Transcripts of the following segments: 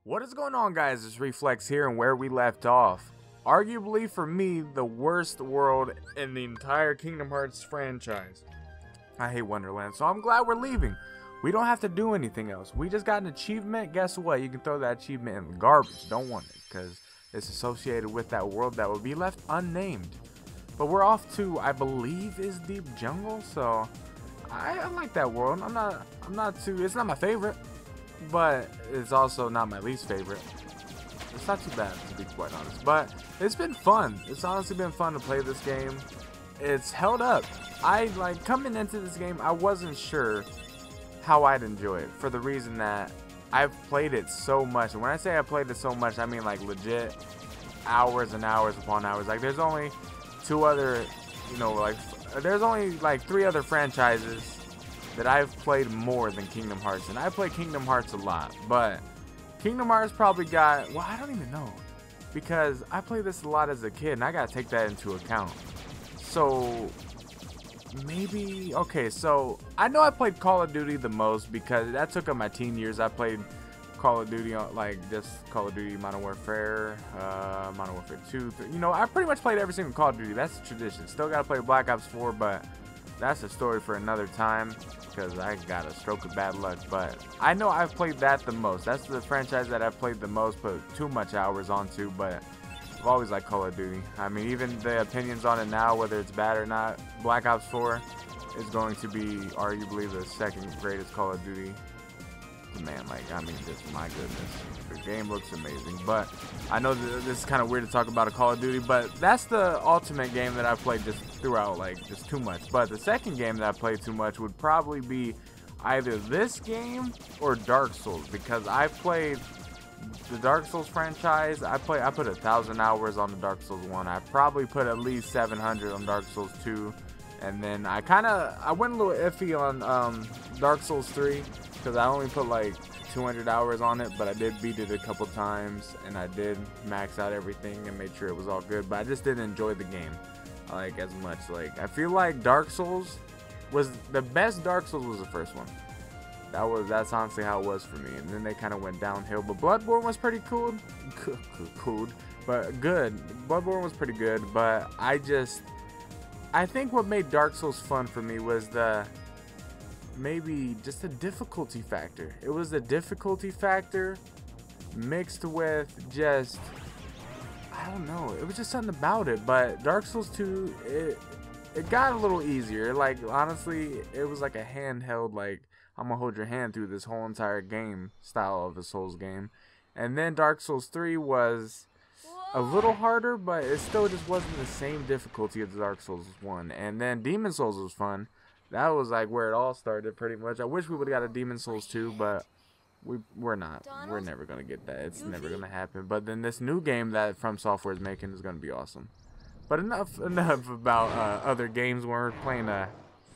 What is going on, guys? It's Reflex here, and where we left off. Arguably, for me, the worst world in the entire Kingdom Hearts franchise. I hate Wonderland, so I'm glad we're leaving. We don't have to do anything else. We just got an achievement. Guess what? You can throw that achievement in the garbage. Don't want it, because it's associated with that world that will be left unnamed. But we're off to, I believe, is Deep Jungle, so I like that world. It's not my favorite, but it's also not my least favorite. It's not too bad, to be quite honest, but it's been fun. It's honestly been fun to play this game. It's held up. Coming into this game, I wasn't sure how I'd enjoy it, for the reason that I've played it so much. And when I say I played it so much, I mean like legit hours and hours upon hours. Like there's only there's only like 3 other franchises that I've played more than Kingdom Hearts, and I play Kingdom Hearts a lot, but Kingdom Hearts probably got, well, I don't even know, because I played this a lot as a kid, and I gotta take that into account. So maybe, okay, so I know I played Call of Duty the most because that took up my teen years. I played Call of Duty on just Call of Duty Modern Warfare, Modern Warfare 2, I pretty much played every single Call of Duty. That's a tradition. Still gotta play Black Ops 4, but that's a story for another time, because I got a stroke of bad luck. But I know I've played that the most. That's the franchise that I've played the most, put too much hours onto, but I've always liked Call of Duty. I mean, even the opinions on it now, whether it's bad or not, Black Ops 4 is going to be arguably the second greatest Call of Duty. Man, just my goodness, the game looks amazing. But I know this is kind of weird to talk about a Call of Duty, but that's the ultimate game that I played just throughout, just too much. But the second game that I played too much would probably be either this game or Dark Souls, because I've played the Dark Souls franchise. I put 1,000 hours on the Dark Souls 1. I probably put at least 700 on Dark Souls 2, and then I went a little iffy on Dark Souls 3, because I only put like 200 hours on it, but I did beat it a couple times, and I did max out everything and make sure it was all good, but I just didn't enjoy the game as much. I feel like Dark Souls was the best. Dark Souls was the first one. That's honestly how it was for me, and then they kind of went downhill. But Bloodborne was pretty cool, but good. Bloodborne was pretty good, but I think what made Dark Souls fun for me was maybe just the difficulty factor. It was the difficulty factor mixed with just, I don't know, it was just something about it. But Dark Souls 2, it got a little easier. Honestly, it was like a handheld, I'm gonna hold your hand through this whole entire game style of a Souls game. And then Dark Souls 3 was a little harder, but it still just wasn't the same difficulty as Dark Souls 1. And then Demon Souls was fun. That was where it all started, pretty much. I wish we would have got a Demon Souls 2, but we're not. We're never going to get that. It's never going to happen. But then this new game that From Software is making is going to be awesome. But enough about other games. We're playing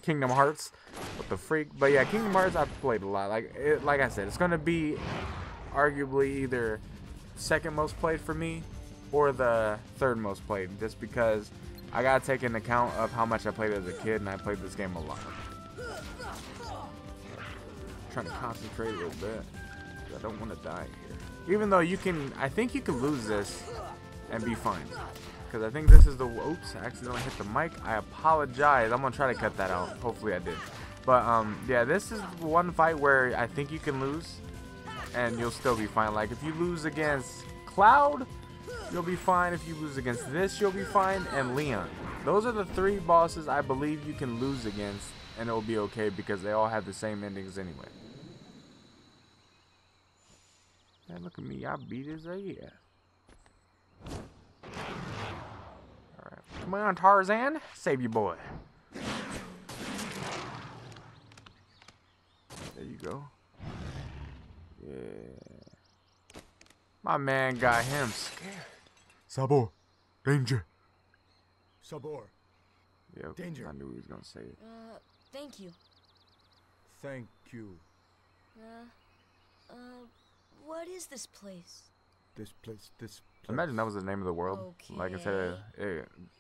Kingdom Hearts. What the freak? But yeah, Kingdom Hearts I've played a lot. Like I said, it's going to be arguably either second most played for me or the third most played, just because I gotta take into account of how much I played as a kid, and I played this game a lot. Trying to concentrate a little bit. I don't want to die here. Even though I think you can lose this and be fine. Because I think this is oops, I accidentally hit the mic. I apologize. I'm gonna try to cut that out. Hopefully I did. But yeah, this is one fight where I think you can lose, and you'll still be fine. If you lose against Cloud, you'll be fine. If you lose against this, you'll be fine. And Leon. Those are the 3 bosses I believe you can lose against, and it'll be okay, because they all have the same endings anyway. Man, look at me. I beat his ass. Alright. Come on, Tarzan. Save your boy. There you go. Yeah. My man got him scared. Sabor, danger. Sabor, Yep, danger. I knew he was gonna say it. Thank you. Thank you. What is this place? This place. Imagine that was the name of the world. Okay. Like I said,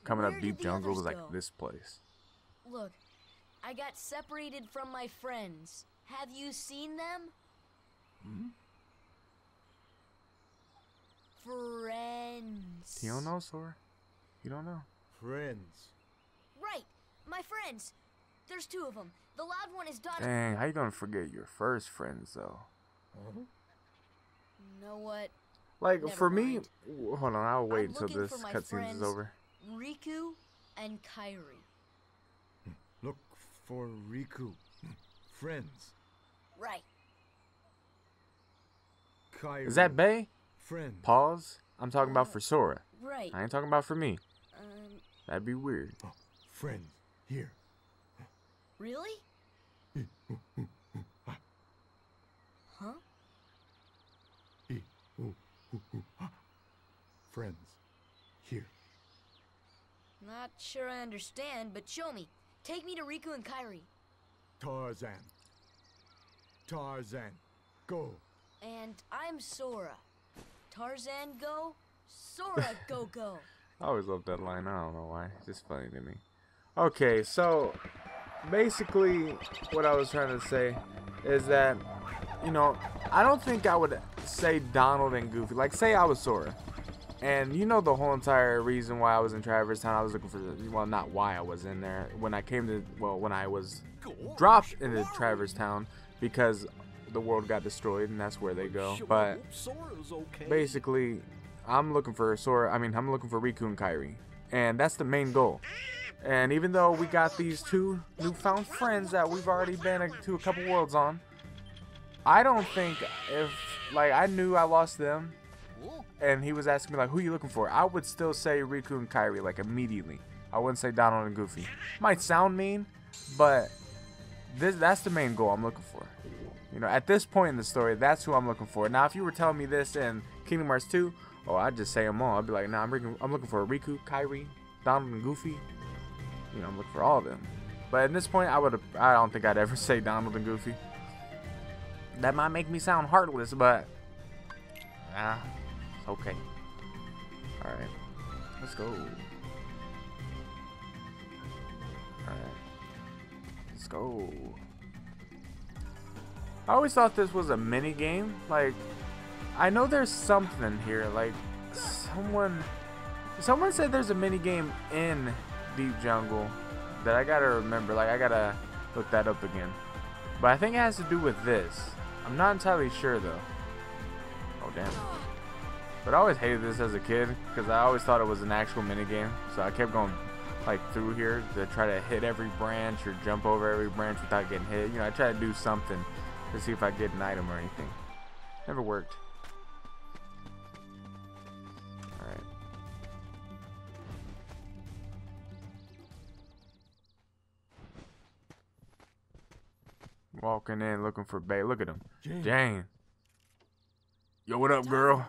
coming up Where Deep did the Jungle was others like go? this place. Look, I got separated from my friends. Have you seen them? friends. You don't know, Sora? You don't know. Friends. Right, my friends. There's two of them. The loud one is Donald. Dang, how you gonna forget your first friends, though? Huh? You know what? Like, Never for me... mind. Hold on, I'll wait I'm until looking this for my cutscene is friends. over. Riku and Kairi. Look for Riku. Friends. Right. Kairi. Is that Bay? Friends. Pause. I'm talking about for Sora. Right. I ain't talking about for me. Um, That'd be weird. Oh, friends. Here. really? Huh? Friends. Here. Not sure I understand, but show me. Take me to Riku and Kairi. Tarzan. Tarzan. Go. And I'm Sora. Tarzan go, Sora go. I always love that line. I don't know why. It's just funny to me. Okay, so basically what I was trying to say is that, you know, I don't think I would say Donald and Goofy. Like, say I was Sora. And you know the whole entire reason why I was in Traverse Town, I was looking for, well, not why I was in there. When I came to, well, when I was dropped into Traverse Town, because the world got destroyed and that's where they go. But basically, I'm looking for Sora, I'm looking for Riku and Kairi. And that's the main goal. And even though we got these two newfound friends that we've already been to a couple worlds on, I don't think if, like, I knew I lost them, and he was asking me, like, who you looking for? I would still say Riku and Kairi, like, immediately. I wouldn't say Donald and Goofy. Might sound mean, but that's the main goal I'm looking for. You know, at this point in the story, that's who I'm looking for. Now, if you were telling me this in Kingdom Hearts 2, oh, I'd just say them all. I'd be like, nah, I'm looking for Riku, Kairi, Donald, and Goofy. You know, I'm looking for all of them. But at this point, I don't think I'd ever say Donald and Goofy. That might make me sound heartless, but nah, it's okay. Alright, let's go. Alright, let's go. I always thought this was a mini game. Like, I know there's something here. Like, someone said there's a mini game in Deep Jungle that I gotta remember. Like, I gotta look that up again. But I think it has to do with this. I'm not entirely sure though. Oh damn. But I always hated this as a kid because I always thought it was an actual mini game. So I kept going like through here to try to hit every branch or jump over every branch without getting hit. You know, I tried to do something to see if I get an item or anything. Never worked. Alright. Walking in looking for Bay. Look at him. Jane. Yo, what up, girl?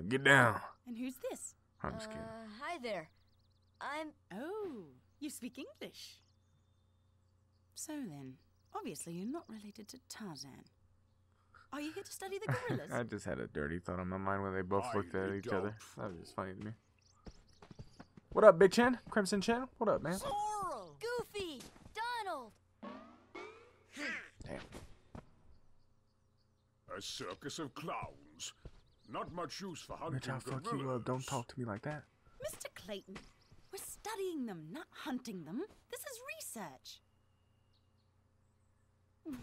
Get down. And who's this? I'm just kidding. Hi there. I'm... Oh, you speak English. So then, obviously you're not related to Tarzan. Are you here to study the gorillas? I just had a dirty thought on my mind when they both looked at each other. That was just funny to me. What up, Big Chin? Crimson Chin? What up, man? Sora! Goofy! Donald! Damn. A circus of clowns. Not much use for hunting Bitch, I'll fuck you gorillas. up. Don't talk to me like that. Mr. Clayton, we're studying them, not hunting them. This is research.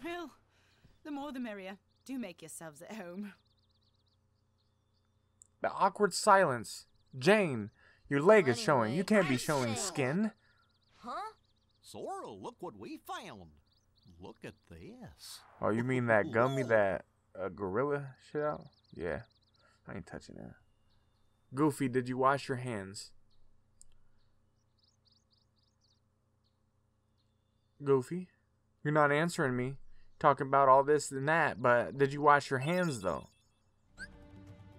Well, the more the merrier. Do make yourselves at home. The awkward silence. Jane, your leg is showing. Anyway, You can't be I'm showing Jane. skin. Huh? Sora, look what we found. Look at this. Oh, you mean that gummy that gorilla shit out? Yeah. I ain't touching that. Goofy, did you wash your hands? Goofy, you're not answering me. Talking about all this and that, but did you wash your hands though?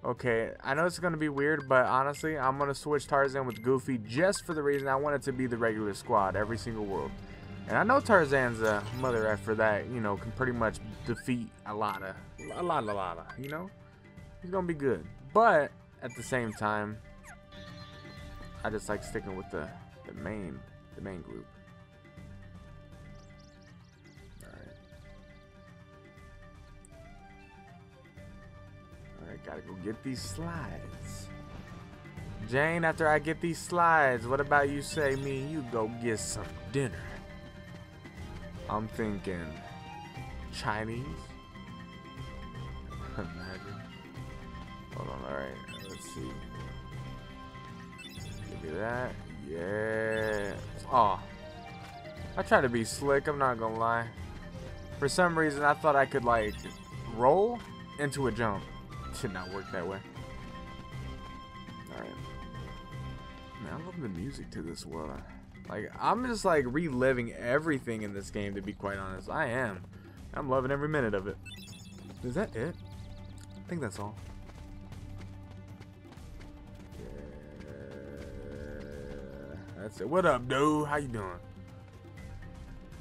Okay, I know it's gonna be weird, but honestly, I'm gonna switch Tarzan with Goofy just for the reason I want it to be the regular squad every single world. And I know Tarzan's a mother effer that, you know, can pretty much defeat a lot of, you know? He's gonna be good. But at the same time, I just like sticking with the main group. Alright, gotta go get these slides. Jane, after I get these slides, what about you say me and you go get some dinner? I'm thinking Chinese. Imagine. Hold on, alright, let's see. Give me that. Yeah. Oh. I try to be slick, I'm not gonna lie. For some reason, I thought I could, like, roll into a jump. Did not work that way. Alright. Man, I love the music to this world. Like, I'm just, like, reliving everything in this game, to be quite honest. I am. I'm loving every minute of it. Is that it? I think that's all. Yeah. That's it. What up, dude? How you doing?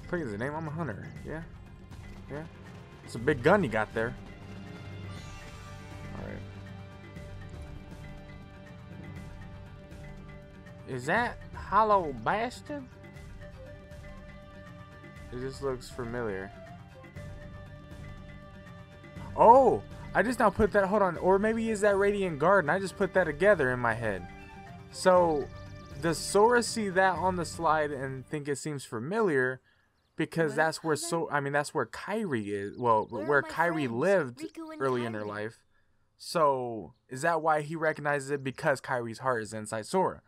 Please, the name. I'm a hunter. Yeah. Yeah. It's a big gun you got there. Alright. Is that Hollow Bastion? It just looks familiar. Oh! I just now put that, hold on, or maybe is that Radiant Garden? I just put that together in my head. So, does Sora see that on the slide and think it seems familiar? Because that's where that's where Kairi is. Well, where Kairi lived early in her life. So, is that why he recognizes it? Because Kairi's heart is inside Sora.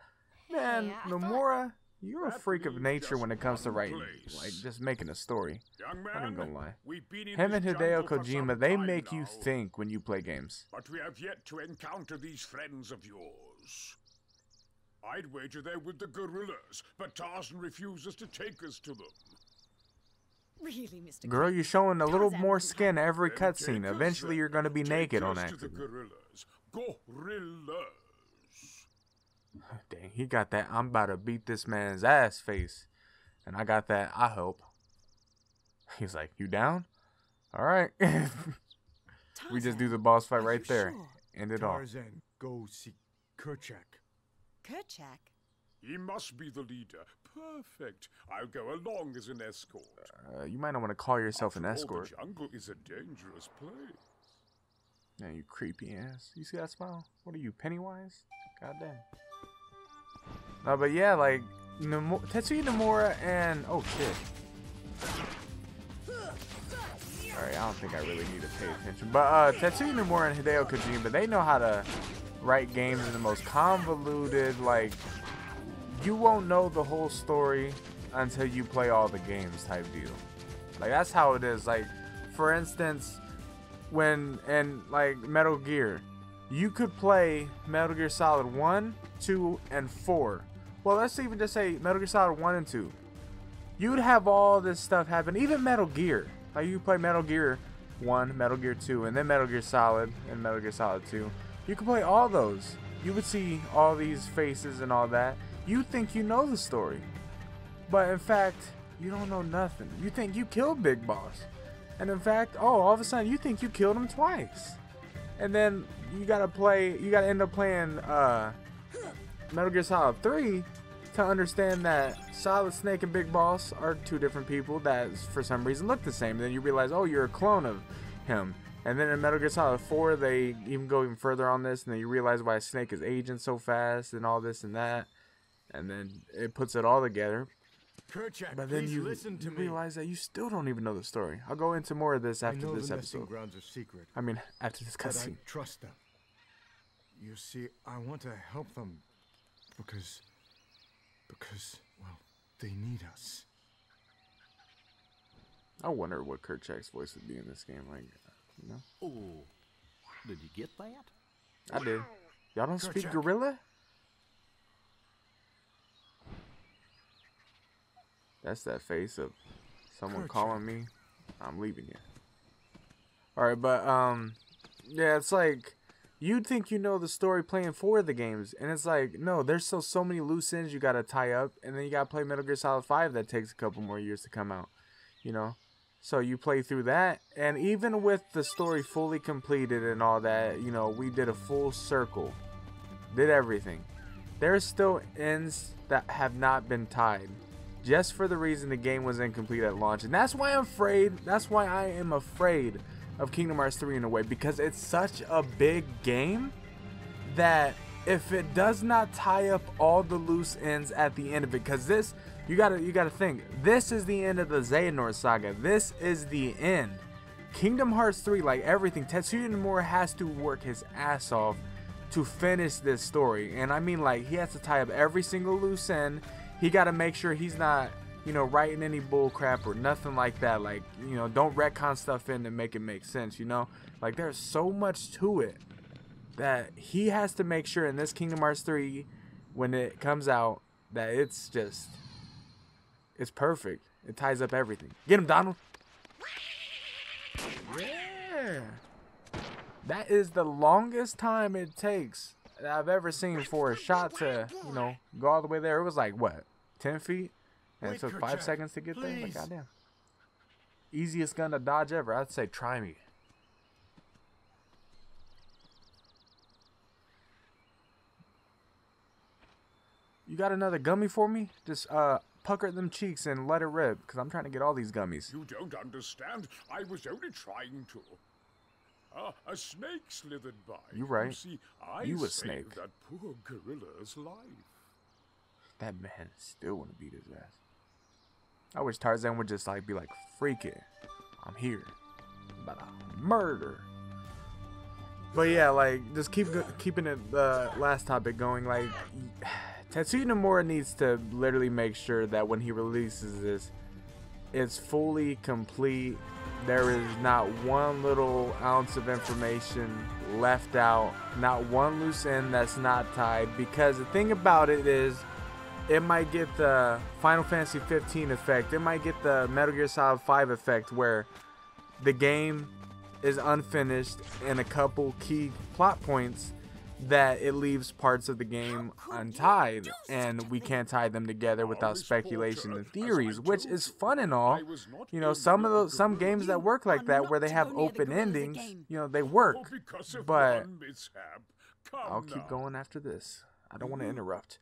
Man, Nomura, you're a freak of nature when it comes to writing, like just making a story. I'm not gonna lie. Him and Hideo Kojima, they make you think when you play games. But we have yet to encounter these friends of yours. I'd wager they're with the gorillas, but Tarzan refuses to take us to them. Really, Mr. Girl, you're showing a little more skin every cutscene. Eventually, you're gonna be naked on accident. Gorillas. Dang, he got that I'm about to beat this man's ass face. And I got that I hope. He's like, you down? Alright. We just do the boss fight right there. Sure? End it off. Tarzan, go see Kerchak. Kerchak? He must be the leader. Perfect. I'll go along as an escort. You might not want to call yourself an After all, escort. the jungle is a dangerous place. Yeah, you creepy ass. You see that smile? What are you, Pennywise? Goddamn. No, but yeah, like Tetsuya Nomura and oh shit. Alright, I don't think I really need to pay attention. But Tetsuya Nomura and Hideo Kojima, they know how to write games in the most convoluted, like you won't know the whole story until you play all the games type deal. Like that's how it is. Like for instance, when in like Metal Gear, you could play Metal Gear Solid 1, 2, and 4. Well, let's even just say Metal Gear Solid 1 and 2. You'd have all this stuff happen. Even Metal Gear. Like you play Metal Gear 1, Metal Gear 2, and then Metal Gear Solid and Metal Gear Solid 2. You could play all those. You would see all these faces and all that. You think you know the story. But in fact, you don't know nothing. You think you killed Big Boss. And in fact, all of a sudden you think you killed him twice. And then you gotta end up playing Metal Gear Solid 3 to understand that Solid Snake and Big Boss are two different people that for some reason look the same. And then you realize, oh, you're a clone of him. And then in Metal Gear Solid 4, they even go even further on this, and then you realize why Snake is aging so fast and all this and that. And then it puts it all together. Kerchak, But then please you listen to me. realize that you still don't even know the story. I'll go into more of this I after know this the nesting episode. grounds are secret, I mean, after this but I cutscene. trust them. You see, I want to help them because, well, they need us. I wonder what Kerchak's voice would be in this game. Like, you know? Oh, did you get that? I did. Y'all don't speak Kerchak. gorilla? That's that face of someone Kerchak. calling me. I'm leaving you. Alright, but, yeah, it's like, you'd think you know the story playing for the games, and it's like, no, there's still so many loose ends you gotta tie up, and then you gotta play Metal Gear Solid 5 that takes a couple more years to come out, you know? So you play through that, and even with the story fully completed and all that, you know, we did a full circle, did everything. There's still ends that have not been tied, just for the reason the game was incomplete at launch, and that's why I am afraid of Kingdom Hearts 3 in a way, because it's such a big game that if it does not tie up all the loose ends at the end of it, because this, you gotta think, this is the end of the Xehanort saga. This is the end. Kingdom Hearts 3, like everything, Tetsuya Nomura has to work his ass off to finish this story. And I mean, like, he has to tie up every single loose end. He got to make sure he's not, you know, writing any bull crap or nothing like that. Like, you know, don't retcon stuff in to make it make sense, you know? Like, there's so much to it that he has to make sure in this Kingdom Hearts 3, when it comes out, that it's just, it's perfect. It ties up everything. Get him, Donald. Yeah. That is the longest time it takes that I've ever seen for a shot to, you know, go all the way there. It was like, what, 10 feet? And it took 5 seconds to get there? Like, goddamn. Easiest gun to dodge ever. I'd say try me. You got another gummy for me? Just pucker them cheeks and let it rip, because I'm trying to get all these gummies. You don't understand. I was only trying to. A snake slithered by. You right. You see, I You a saved snake. that poor gorilla's life. That man still want to beat his ass. I wish Tarzan would just like be like, freak it, I'm here, I'm about to murder. But yeah, like, just keeping it the last topic going. Like, Tetsuya Nomura needs to literally make sure that when he releases this, it's fully complete. There is not one little ounce of information left out, not one loose end that's not tied. Because the thing about it is, it might get the Final Fantasy 15 effect. It might get the Metal Gear Solid 5 effect, where the game is unfinished and a couple key plot points that it leaves parts of the game untied, and we can't tie them together without speculation and theories, which is fun and all. You know, some games that work like that, where they have open endings, you know, they work. But I'll keep going after this. I don't want to interrupt.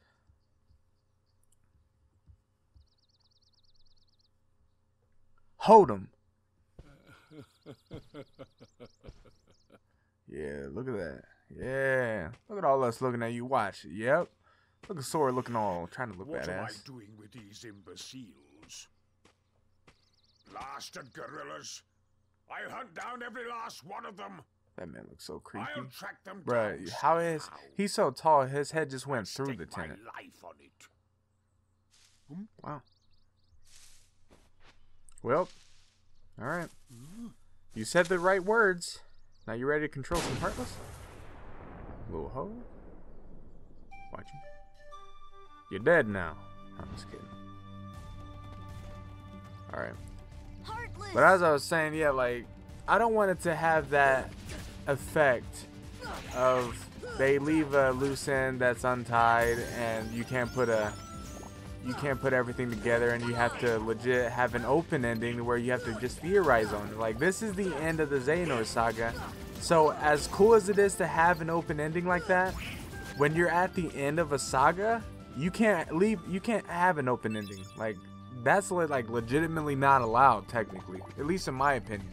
Hold 'em. Yeah, look at that. Yeah, look at all us looking at you. Watch. Yep. Look at Sora looking all trying to look What am I badass. doing with these imbeciles? Blasted gorillas! I'll hunt down every last one of them. That man looks so creepy. I'll track them Bruh, down how is somehow. he's so tall? His head just went through Stake the tenant. my life on it. Wow. Well, all right. You said the right words. Now you ready to control some Heartless? Little hoe. Watch him. You're dead now. I'm just kidding. All right. Heartless. But as I was saying, yeah, like, I don't want it to have that effect of they leave a loose end that's untied and you can't put everything together, and you have to legit have an open ending where you have to just theorize on it. Like, this is the end of the Xehanort saga. So as cool as it is to have an open ending like that, when you're at the end of a saga, you can't have an open ending. Like, that's like legitimately not allowed, technically, at least in my opinion.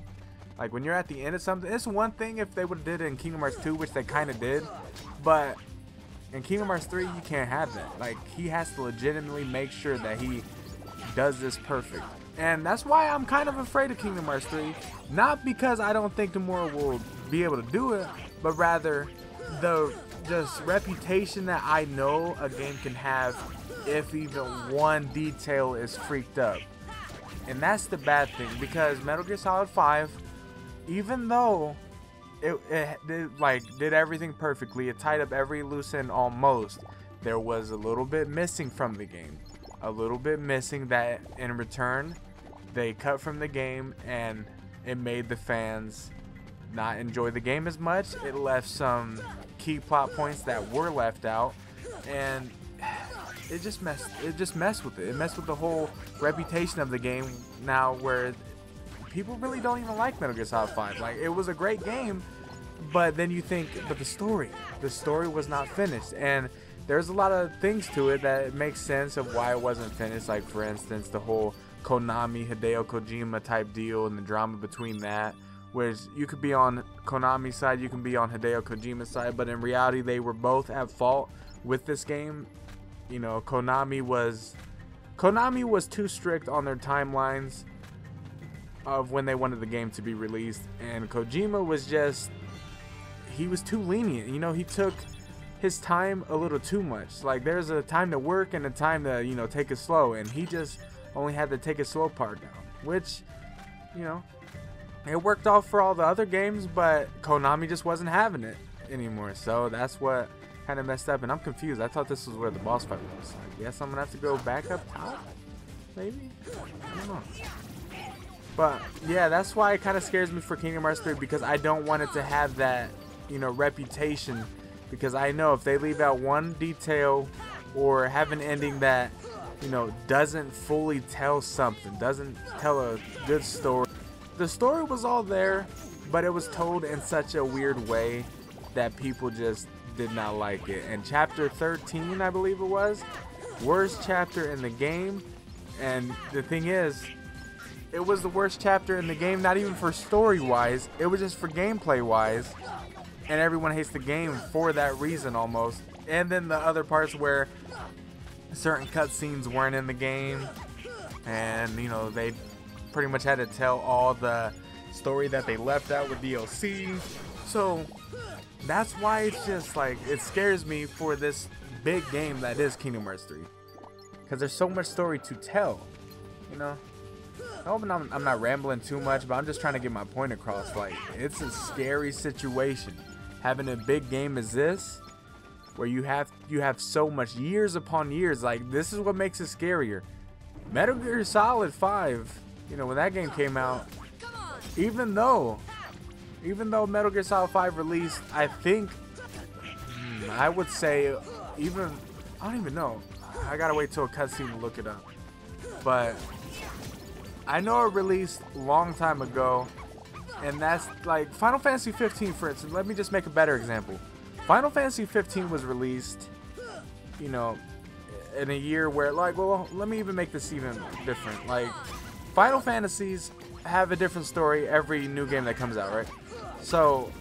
Like, when you're at the end of something, it's one thing if they would have did it in Kingdom Hearts 2, which they kind of did, but in Kingdom Hearts 3, you can't have that. Like, he has to legitimately make sure that he does this perfect. And that's why I'm kind of afraid of Kingdom Hearts 3. Not because I don't think Nomura will be able to do it, but rather the just reputation that I know a game can have if even one detail is freaked up. And that's the bad thing, because Metal Gear Solid 5, even though it did everything perfectly, it tied up every loose end almost, there was a little bit missing from the game. A little bit missing that in return they cut from the game, and it made the fans not enjoy the game as much. It left some key plot points that were left out, and it just messed with it. It messed with the whole reputation of the game now, where people really don't even like Metal Gear Solid 5. Like, it was a great game, but then you think, but the story was not finished, and there's a lot of things to it that makes sense of why it wasn't finished. Like, for instance, the whole Konami Hideo Kojima type deal and the drama between that, which you could be on Konami's side, you can be on Hideo Kojima's side, but in reality they were both at fault with this game. You know, Konami was too strict on their timelines of when they wanted the game to be released, and Kojima was just, he was too lenient. You know, he took his time a little too much. Like, there's a time to work and a time to, you know, take it slow, and he just only had to take his slow part down, which, you know, it worked off for all the other games, but Konami just wasn't having it anymore. So that's what kind of messed up, and I'm confused. I thought this was where the boss fight was. I guess I'm gonna have to go back up top, maybe? I don't know. But yeah, that's why it kind of scares me for Kingdom Hearts 3, because I don't want it to have that, you know, reputation, because I know if they leave out one detail or have an ending that, you know, doesn't fully tell something, doesn't tell a good story. The story was all there, but it was told in such a weird way that people just did not like it. And chapter 13, I believe it was, worst chapter in the game. And the thing is, it was the worst chapter in the game, not even for story wise, it was just for gameplay wise, and everyone hates the game for that reason almost. And then the other parts where certain cutscenes weren't in the game, and you know, they pretty much had to tell all the story that they left out with DLC. So that's why it's just like, it scares me for this big game that is Kingdom Hearts 3, because there's so much story to tell, you know. I hope I'm not rambling too much, but I'm just trying to get my point across. Like, it's a scary situation having a big game as this, where you have so much, years upon years. Like, this is what makes it scarier. Metal Gear Solid 5, you know, when that game came out, even though Metal Gear Solid 5 released, I think, I would say, even, I don't even know, I gotta wait till a cutscene to look it up, but I know it released a long time ago, and that's like Final Fantasy 15, for instance. Let me just make a better example. Final Fantasy 15 was released, you know, in a year where, like, well, let me even make this even different. Like, Final Fantasies have a different story every new game that comes out, right? So,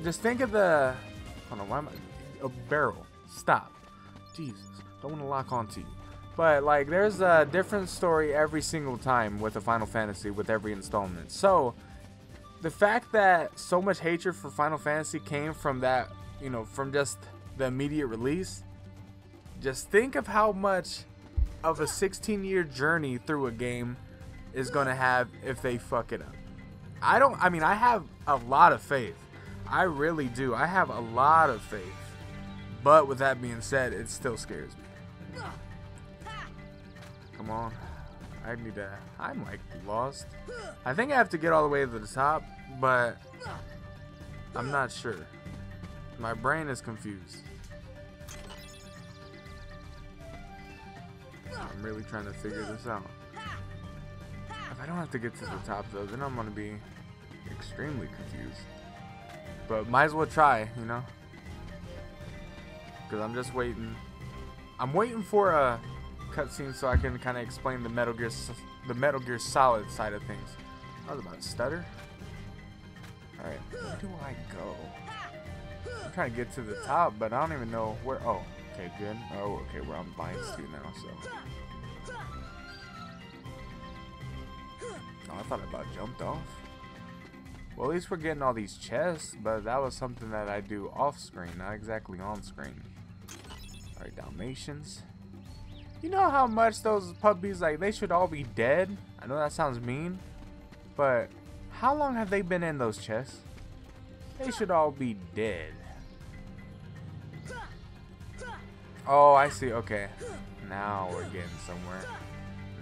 just think of the, hold on, why am I, a barrel, stop, Jesus, don't want to lock onto you. But, like, there's a different story every single time with a Final Fantasy, with every installment. So, the fact that so much hatred for Final Fantasy came from that, you know, from just the immediate release, just think of how much of a 16-year journey through a game is going to have if they fuck it up. I mean, I have a lot of faith. I really do. I have a lot of faith. But with that being said, it still scares me. Come on. I need to, I'm like lost. I think I have to get all the way to the top, but I'm not sure. My brain is confused. I'm really trying to figure this out. If I don't have to get to the top though, then I'm gonna be extremely confused. But might as well try, you know? Because I'm just waiting. I'm waiting for a cutscene so I can kind of explain the Metal Gear Solid side of things. I was about to stutter. Alright, where do I go? I'm trying to get to the top, but I don't even know where. Oh, okay, good. Oh, okay, where I'm binds to now, so. Oh, I thought I about jumped off. Well, at least we're getting all these chests, but that was something that I do off screen, not exactly on screen. Alright, Dalmatians. You know how much those puppies, like, they should all be dead? I know that sounds mean, but how long have they been in those chests? They should all be dead. Oh, I see. Okay. Now we're getting somewhere.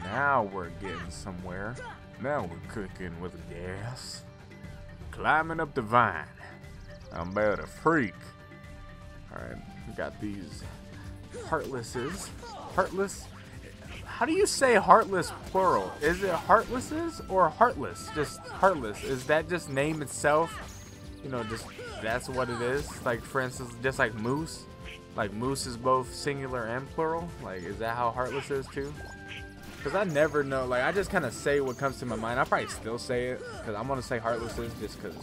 Now we're getting somewhere. Now we're cooking with gas. Climbing up the vine. I'm about a freak. Alright, we got these heartlesses. Heartless? How do you say heartless plural? Is it heartlesses or heartless? Just heartless. Is that just name itself? You know, just that's what it is? Like, for instance, just like moose. Like moose is both singular and plural. Like, is that how heartless is too? Because I never know. Like, I just kind of say what comes to my mind. I probably still say it. Because I'm going to say Heartlesses just because,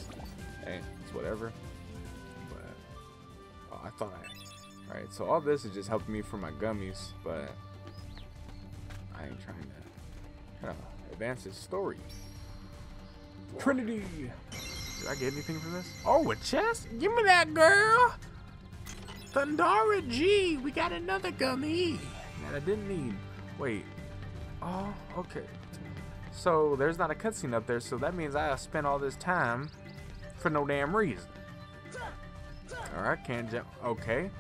hey, it's whatever. But, oh, I thought I... Alright, so all this is just helping me for my gummies. But, I ain't trying to advance this story. Trinity! Did I get anything from this? Oh, a chest? Give me that, girl! Thundara G! We got another gummy! That I didn't need. Wait. Oh, okay. So there's not a cutscene up there, so that means I spent all this time for no damn reason. Alright, can't jump. Okay.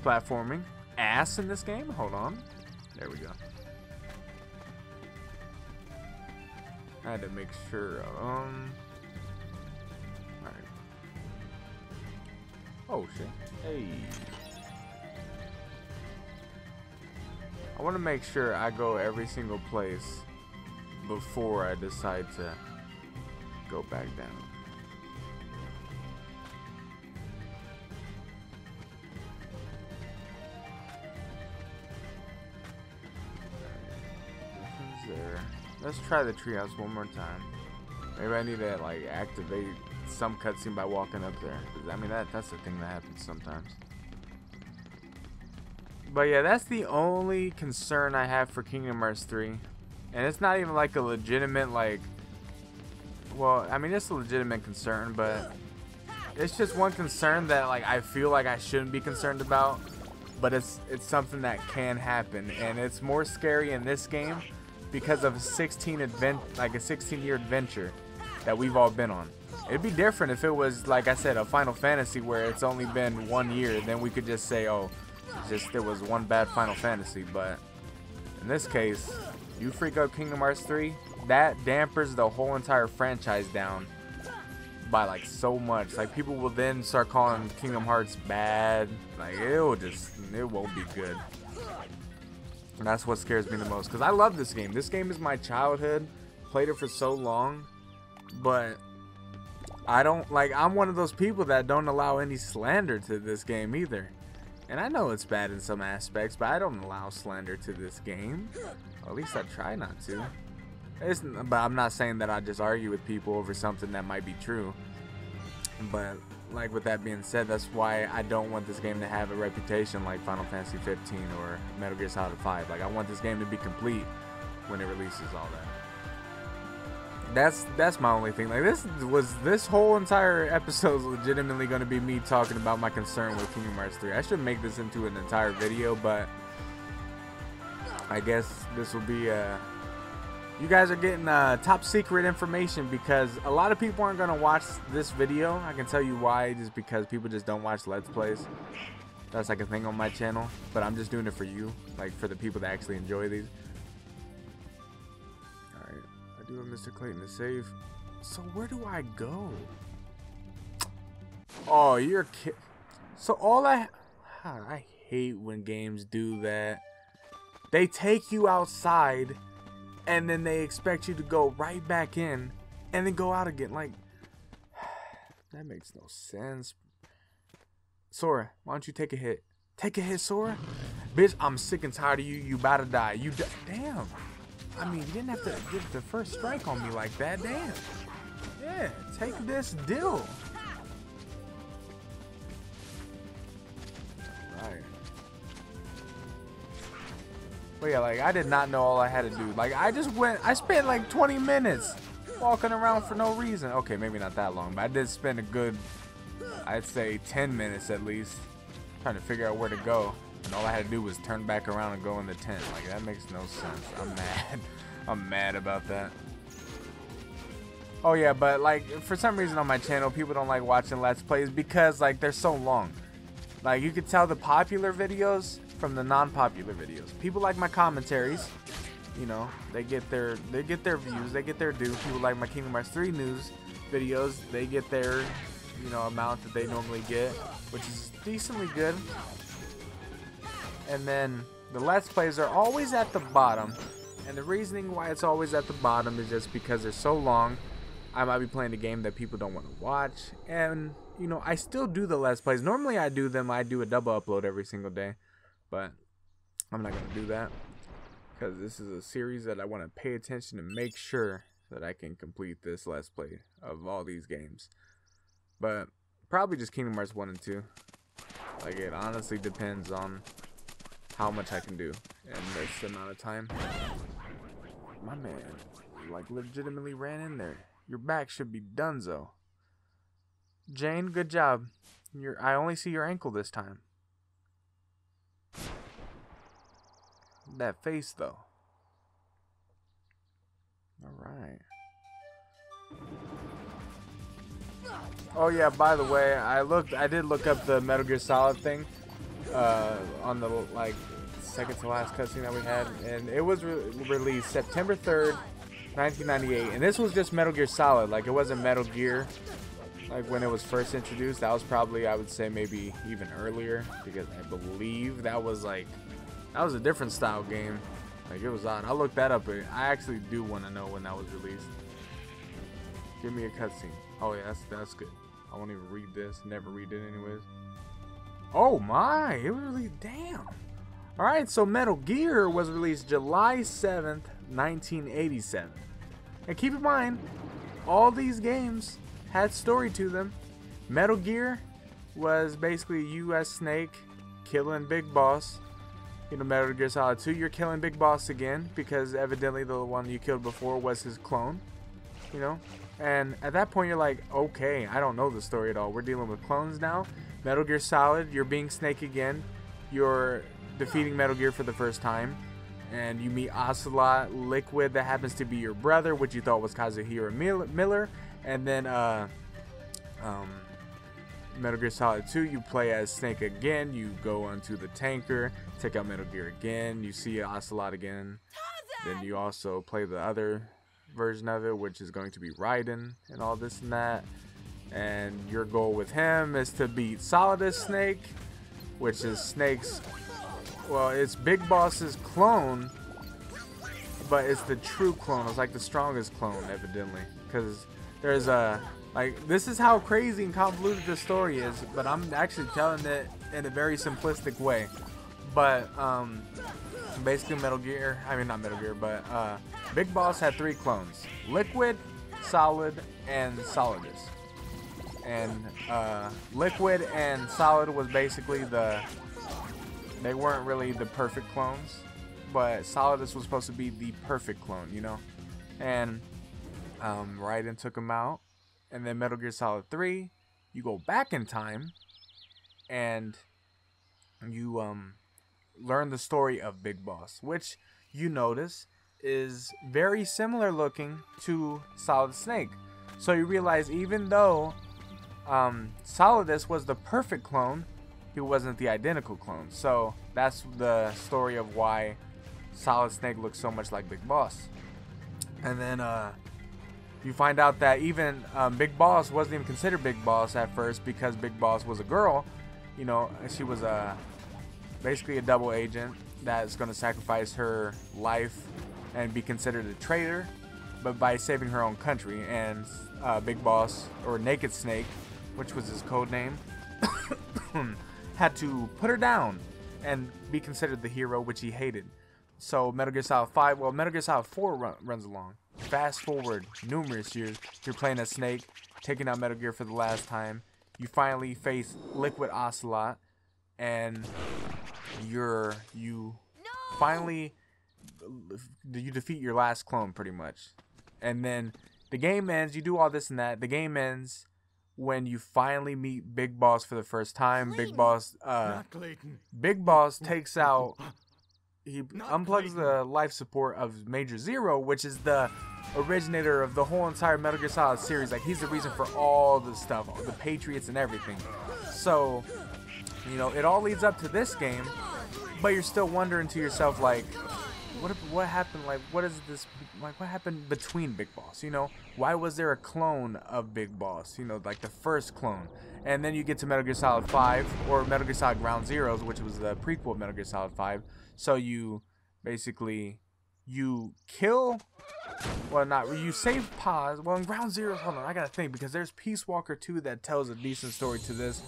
Platforming. Ass in this game? Hold on. There we go. I had to make sure. Alright. Oh shit. Hey. I want to make sure I go every single place before I decide to go back down. There. Let's try the treehouse one more time. Maybe I need to like activate some cutscene by walking up there. I mean that's the thing that happens sometimes. But yeah, that's the only concern I have for Kingdom Hearts 3. And it's not even like a legitimate like, well, I mean it's a legitimate concern, but it's just one concern that like I feel like I shouldn't be concerned about, but it's something that can happen, and it's more scary in this game because of a 16-year adventure that we've all been on. It'd be different if it was, like I said, a Final Fantasy where it's only been 1 year. Then we could just say, oh, there was one bad Final Fantasy. But in this case, you freak out Kingdom Hearts 3, that dampers the whole entire franchise down by like so much. Like people will then start calling Kingdom Hearts bad. Like it won't be good. And that's what scares me the most, because I love this game. This game is my childhood. Played it for so long, but I don't like. I'm one of those people that don't allow any slander to this game either. And I know it's bad in some aspects, but I don't allow slander to this game. Or at least I try not to. But I'm not saying that I just argue with people over something that might be true. But like with that being said, that's why I don't want this game to have a reputation like Final Fantasy 15 or Metal Gear Solid 5. Like I want this game to be complete when it releases, all that. That's my only thing. Like this whole entire episode is legitimately going to be me talking about my concern with Kingdom Hearts 3. I should make this into an entire video, but I guess this will be you guys are getting top secret information, because a lot of people aren't going to watch this video. I can tell you why, just because people just don't watch Let's Plays. That's like a thing on my channel, but I'm just doing it for you, like for the people that actually enjoy these. Alright, I do have Mr. Clayton to save. So where do I go? Oh, you're kidding. So all I hate when games do that. They take you outside and then they expect you to go right back in and then go out again. Like, that makes no sense. Sora, why don't you take a hit? Take a hit, Sora. Bitch, I'm sick and tired of you. You about to die. Damn. I mean, you didn't have to get the first strike on me like that. Damn. Yeah, take this deal. Right. But yeah, like I did not know all I had to do. Like I spent like 20 minutes walking around for no reason. Okay, maybe not that long, but I did spend a good, I'd say 10 minutes at least trying to figure out where to go. And all I had to do was turn back around and go in the tent. Like that makes no sense. I'm mad. I'm mad about that. Oh yeah, but like for some reason on my channel, people don't like watching Let's Plays because like they're so long. Like you could tell the popular videos from the non-popular videos. People like my commentaries, you know, they get their views, they get their due. People like my Kingdom Hearts 3 news videos, they get their, you know, amount that they normally get, which is decently good. And then the Let's Plays are always at the bottom, and the reasoning why it's always at the bottom is just because they're so long. I might be playing a game that people don't want to watch, and you know, I still do the Let's Plays. Normally I do a double upload every single day, but I'm not gonna do that. because this is a series that I want to pay attention and make sure that I can complete this Let's Play of all these games. But probably just Kingdom Hearts 1 and 2. Like, it honestly depends on how much I can do in this amount of time. My man, like, legitimately ran in there. Your back should be donezo. Jane, good job. I only see your ankle this time. That face, though. Alright. Oh yeah, by the way, I did look up the Metal Gear Solid thing on the like second to last cutscene that we had, and it was released September 3rd, 1998, and this was just Metal Gear Solid. Like, it wasn't Metal Gear like when it was first introduced. That was probably, I would say, maybe even earlier, because I believe that was a different style game. Like, it was odd. I looked that up, but I actually do want to know when that was released. Give me a cutscene. Oh yeah, that's good. I won't even read this. Never read it anyways. Oh my! It was released. Damn. All right, so Metal Gear was released July 7th, 1987. And keep in mind, all these games had story to them. Metal Gear was basically U.S. Snake killing Big Boss. You know, Metal Gear Solid 2, you're killing Big Boss again, because evidently the one you killed before was his clone. You know? And at that point you're like, okay, I don't know the story at all. We're dealing with clones now. Metal Gear Solid, you're being Snake again. You're defeating Metal Gear for the first time. And you meet Ocelot, Liquid, that happens to be your brother, which you thought was Kazuhiro Miller. And then Metal Gear Solid 2, you play as Snake again. You go onto the tanker, take out Metal Gear again. You see Ocelot again. Then you also play the other version of it, which is going to be Raiden and all this and that. And your goal with him is to beat Solidus Snake, which is Snake's, well, it's Big Boss's clone, but it's the true clone. It's like the strongest clone, evidently, because there's a, like, this is how crazy and convoluted the story is, but I'm actually telling it in a very simplistic way. But basically not Metal Gear, but Big Boss had 3 clones: Liquid, Solid, and Solidus. And Liquid and Solid was basically they weren't really the perfect clones, but Solidus was supposed to be the perfect clone, you know. And Raiden took him out, and then Metal Gear Solid 3, you go back in time, and you learn the story of Big Boss, which you notice is very similar looking to Solid Snake. So you realize, even though Solidus was the perfect clone, he wasn't the identical clone. So that's the story of why Solid Snake looks so much like Big Boss. And then you find out that even Big Boss wasn't even considered Big Boss at first, because Big Boss was a girl. You know, she was basically a double agent that's going to sacrifice her life and be considered a traitor, but by saving her own country. And Big Boss, or Naked Snake, which was his code name, had to put her down and be considered the hero, which he hated. So Metal Gear Solid 5, well, Metal Gear Solid 4 runs along. Fast forward numerous years, you're playing as Snake, taking out Metal Gear for the last time. You finally face Liquid Ocelot, and you finally defeat your last clone, pretty much. And then the game ends. You do all this and that. The game ends when you finally meet Big Boss for the first time. Big Boss takes out, he unplugs the life support of Major Zero, which is the originator of the whole entire Metal Gear Solid series. Like, he's the reason for all the stuff, the Patriots and everything. So, you know, it all leads up to this game, but you're still wondering to yourself, like, what happened? Like, what is this? Like, what happened between Big Boss? You know, why was there a clone of Big Boss? You know, like the first clone. And then you get to Metal Gear Solid 5, or Metal Gear Solid Ground Zeroes, which was the prequel of Metal Gear Solid 5. So you basically, you kill, well, you save Paz. Well, in Ground Zeroes, hold on, I gotta think, because there's Peace Walker 2 that tells a decent story to this.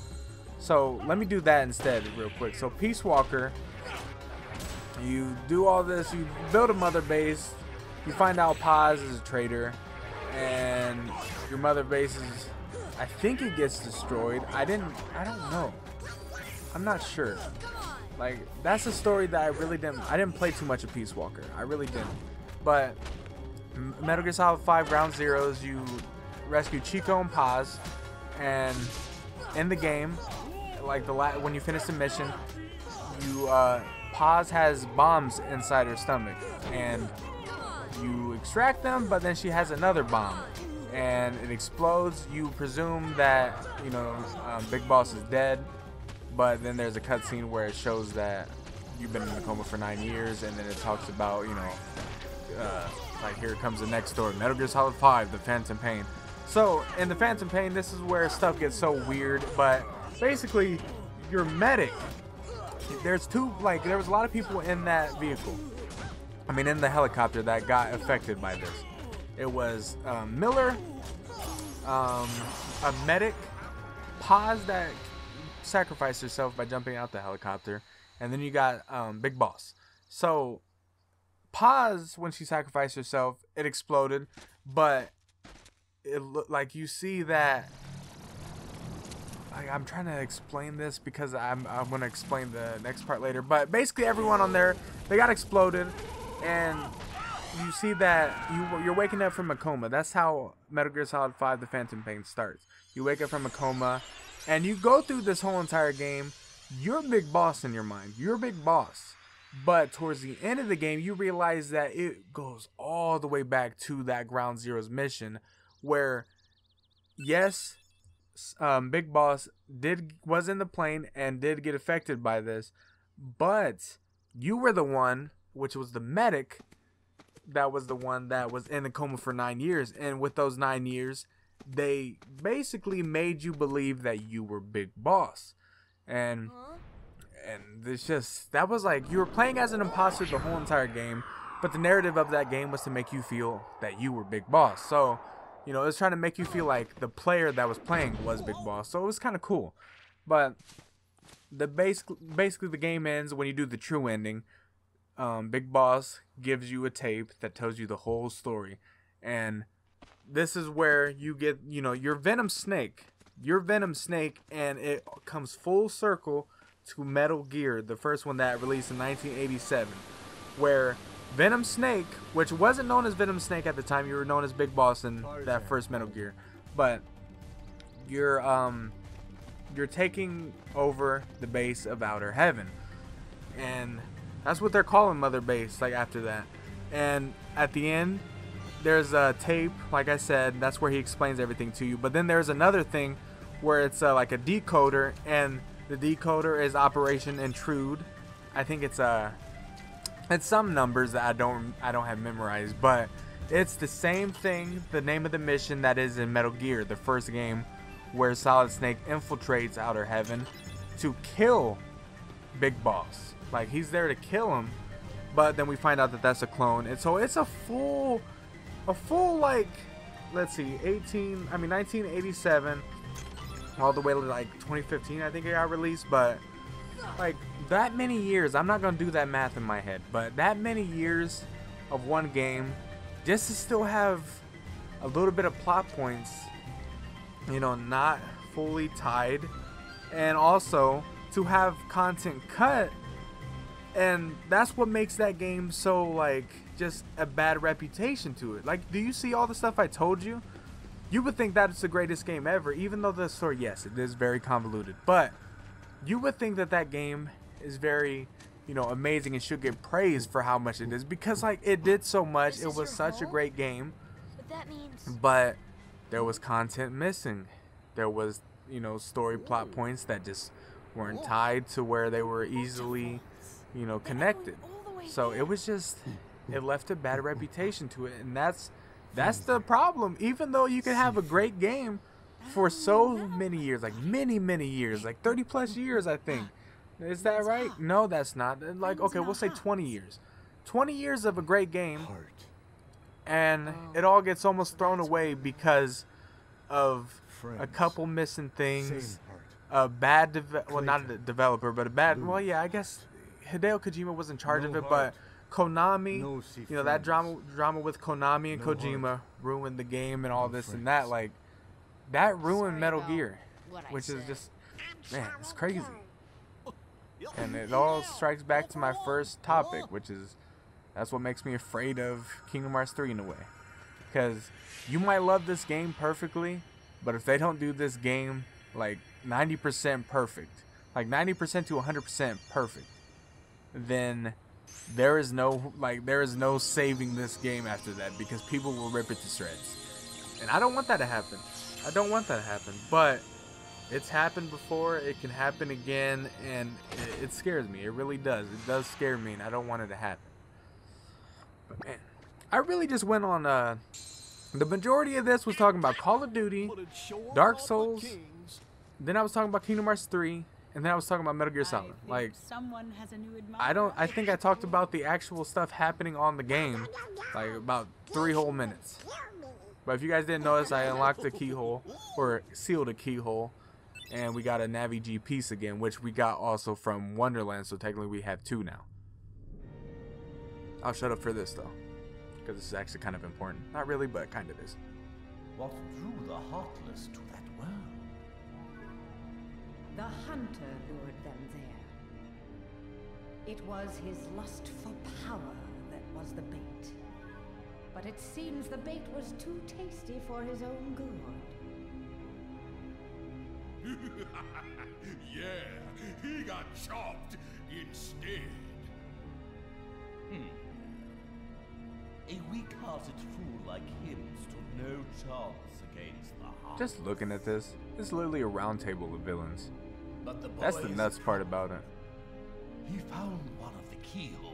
So let me do that instead real quick. So Peace Walker, You do all this. You build a mother base. You find out Paz is a traitor, and your mother base is, I think it gets destroyed. I don't know. I'm not sure. Like, that's a story that I didn't play too much of Peace Walker. I really didn't. But Metal Gear Solid 5 Ground Zeroes, you rescue Chico and Paz, and in the game, like when you finish the mission, you Paz has bombs inside her stomach, and you extract them, but then she has another bomb, and it explodes. You presume that Big Boss is dead, but then there's a cutscene where it shows that you've been in a coma for 9 years, and then it talks about like, here comes the next story, Metal Gear Solid 5, The Phantom Pain. So in The Phantom Pain, this is where stuff gets so weird, but basically your medic, there was a lot of people in that vehicle, in the helicopter, that got affected by this. It was Miller, a medic, Paz that sacrificed herself by jumping out the helicopter, and then you got Big Boss. So Paz, when she sacrificed herself, it exploded, but it looked like, you see that, I'm trying to explain this because I'm going to explain the next part later, but basically everyone on there, they got exploded, and you see that you're waking up from a coma. That's how Metal Gear Solid 5 The Phantom Pain starts. You wake up from a coma, and you go through this whole entire game. You're Big Boss in your mind. You're Big Boss. But towards the end of the game, you realize that it goes all the way back to that Ground Zeroes mission, where, yes, Big Boss was in the plane and did get affected by this, but you were the one, which was the medic, that was the one that was in the coma for 9 years, and with those 9 years, they basically made you believe that you were Big Boss, and it's just, that was like, you were playing as an imposter the whole entire game, but the narrative of that game was to make you feel that you were Big Boss. So it was trying to make you feel like the player that was playing was Big Boss. So it was kind of cool. But basically the game ends when you do the true ending. Big Boss gives you a tape that tells you the whole story. And this is where you get, your Venom Snake. Your Venom Snake, and it comes full circle to Metal Gear, the first one that released in 1987. Where Venom Snake, which wasn't known as Venom Snake at the time, you were known as Big Boss in that first Metal Gear, but you're taking over the base of Outer Heaven, and that's what they're calling Mother Base, like, after that. And at the end, there's a tape, like I said, that's where he explains everything to you. But then there's another thing where it's like a decoder, and the decoder is Operation Intrude. I think it's some numbers that I don't have memorized, but it's the same thing, the name of the mission that is in Metal Gear, the first game, where Solid Snake infiltrates Outer Heaven to kill Big Boss. Like, he's there to kill him, but then we find out that that's a clone. And so it's a full like, let's see, 1987 all the way to like 2015, I think it got released. But like, that many years, I'm not gonna do that math in my head, but that many years of one game, just to still have a little bit of plot points, not fully tied, and also to have content cut, and that's what makes that game so, like, just a bad reputation to it. Like, do you see all the stuff I told you? You would think that it's the greatest game ever, even though the story, yes, it is very convoluted, but you would think that that game is very, amazing and should get praised for how much it is, because, like, it did so much. It was such a great game, But that means... but there was content missing. There was, story plot points that just weren't tied to where they were easily, connected. So it was just, it left a bad reputation to it, and that's the problem. Even though you can have a great game for so many years, like many years, like 30 plus years, I think. Is that right? No, that's not. Like, okay, we'll say 20 years. 20 years of a great game, and it all gets almost thrown away because of a couple missing things, a bad, well, not a developer, but a bad, well, yeah, I guess Hideo Kojima was in charge No of it, heart. but Konami, No see you know, that friends. drama with Konami and No Kojima heart. ruined the game and all No this and friends. that. Like, that ruined Sorry Metal about Gear, what I which is said. just, man, it's crazy. Yep. And it all strikes back to my first topic, which is, that's what makes me afraid of Kingdom Hearts 3 in a way. Because you might love this game perfectly, but if they don't do this game like 90% perfect, like 90% to 100% perfect, then there is no saving this game after that, because people will rip it to shreds. And I don't want that to happen. I don't want that to happen. But it's happened before, it can happen again, and it scares me. It really does. It does scare me, and I don't want it to happen. But man, I really just went on the majority of this was talking about Call of Duty, But it sure Dark brought the Souls, kings. then I was talking about Kingdom Hearts 3, and then I was talking about Metal Gear I Solid. think Like, someone has a new admirer. I think I talked about the actual stuff happening on the game, like about 3 whole minutes. But if you guys didn't notice, I unlocked the keyhole, or sealed a keyhole, and we got a Navi G piece again, which we got also from Wonderland, so technically we have 2 now. I'll shut up for this though, because this is actually kind of important. Not really, but kind of is. What drew the Heartless to that world? The hunter lured them there. It was his lust for power that was the bait. But it seems the bait was too tasty for his own good. Yeah, he got chopped instead. A weak-hearted fool like him stood no chance against the Heartless. Just looking at this, it's literally a round table of villains. But the That's the boys nuts part about it. He found one of the keyholes.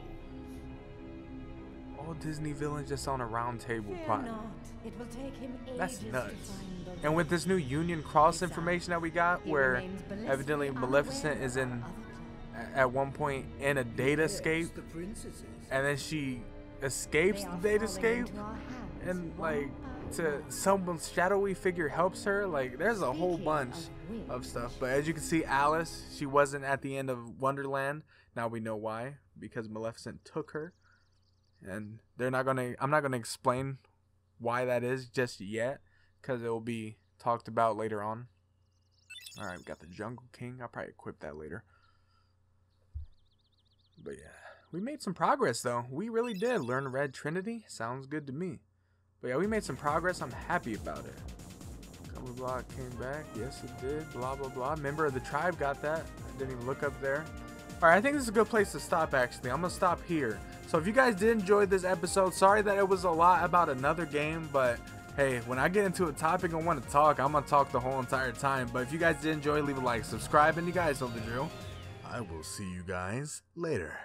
All Disney villains just on a round table. Fear plotting. not, it will take him That's ages nuts. to find the And with this new right. Union Cross Besides, information that we got, he where remains blissfully evidently unaware Maleficent is of in our other plans. at one point in a data escape, The princesses. and then she escapes They the are data falling escape, into our hands and one like by to one. some shadowy figure helps her. Like there's a whole Speaking bunch of of stuff. which- But as you can see, Alice, she wasn't at the end of Wonderland. Now we know why, because Maleficent took her. And I'm not gonna explain why that is just yet, because it will be talked about later on. All right, we got the Jungle King. I'll probably equip that later. But yeah, we made some progress though. We really did learn Red Trinity. Sounds good to me. But yeah, we made some progress. I'm happy about it. Blah blah blah came back. Yes, it did. Blah blah blah. Member of the tribe got that. I didn't even look up there. All right, I think this is a good place to stop. Actually, I'm gonna stop here. So if you guys did enjoy this episode, sorry that it was a lot about another game, but hey, when I get into a topic and want to talk, I'm gonna talk the whole entire time. But if you guys did enjoy, leave a like, subscribe, and you guys know the drill. I will see you guys later.